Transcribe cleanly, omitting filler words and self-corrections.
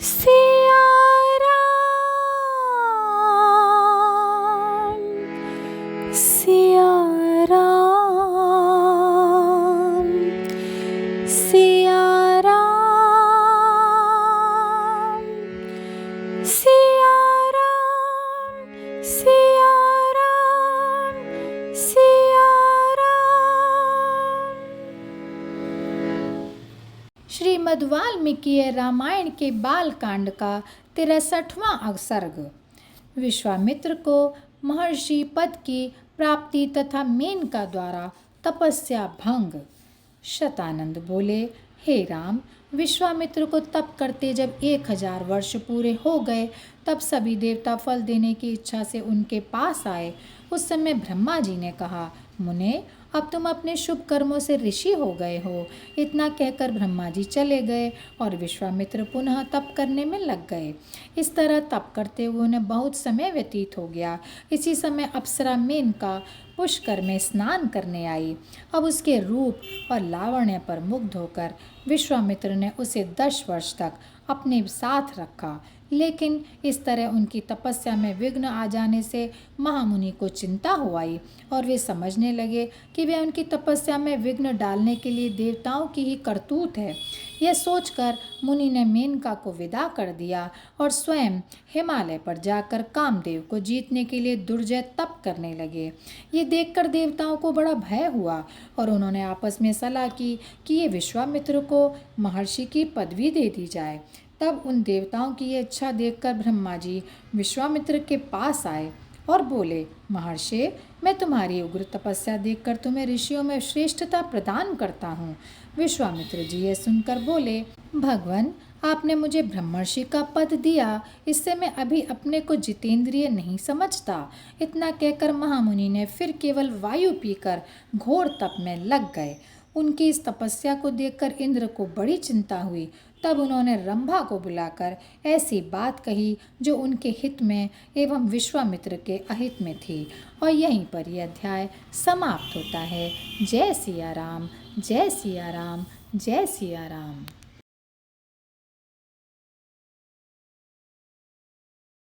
सिया राम, सिया राम, सिया राम, सिया राम, सिया राम, सिया राम। श्रीमद् वाल्मीकि रामायण के बालकांड का 63वां सर्ग। विश्वामित्र को महर्षि पद की प्राप्ति तथा मेनका द्वारा तपस्या भंग। शतानंद बोले, हे राम, विश्वामित्र को तप करते जब 1000 वर्ष पूरे हो गए तब सभी देवता फल देने की इच्छा से उनके पास आए। उस समय ब्रह्मा जी ने कहा, मुने, अब तुम अपने शुभ कर्मों से ऋषि हो गए हो। इतना कहकर ब्रह्मा जी चले गए और विश्वामित्र पुनः तप करने में लग गए। इस तरह तप करते हुए उन्हें बहुत समय व्यतीत हो गया। इसी समय अप्सरा मेनका पुष्कर में स्नान करने आई। अब उसके रूप और लावण्य पर मुग्ध होकर विश्वामित्र ने उसे 10 वर्ष तक अपने साथ रखा। लेकिन इस तरह उनकी तपस्या में विघ्न आ जाने से महामुनि को चिंता हो आई और वे समझने लगे कि वे उनकी तपस्या में विघ्न डालने के लिए देवताओं की ही करतूत है। यह सोचकर मुनि ने मेनका को विदा कर दिया और स्वयं हिमालय पर जाकर कामदेव को जीतने के लिए दुर्जय तप करने लगे। ये देखकर देवताओं को बड़ा भय हुआ और उन्होंने आपस में सलाह की कि ये विश्वामित्र को महर्षि की पदवी दे दी जाए। तब उन देवताओं की ये इच्छा देखकर ब्रह्मा जी विश्वामित्र के पास आए और बोले, महर्षि, मैं तुम्हारी उग्र तपस्या देखकर तुम्हें ऋषियों में श्रेष्ठता प्रदान करता हूँ। विश्वामित्र जी ये सुनकर बोले, भगवान, आपने मुझे ब्रह्मर्षि का पद दिया, इससे मैं अभी अपने को जितेंद्रिय नहीं समझता। इतना कहकर महामुनि ने फिर केवल वायु पीकर घोर तप में लग गए। उनकी इस तपस्या को देखकर इंद्र को बड़ी चिंता हुई। तब उन्होंने रंभा को बुलाकर ऐसी बात कही जो उनके हित में एवं विश्वामित्र के अहित में थी। और यहीं पर यह अध्याय समाप्त होता है। जय सिया राम, जय सिया राम, जय सिया राम।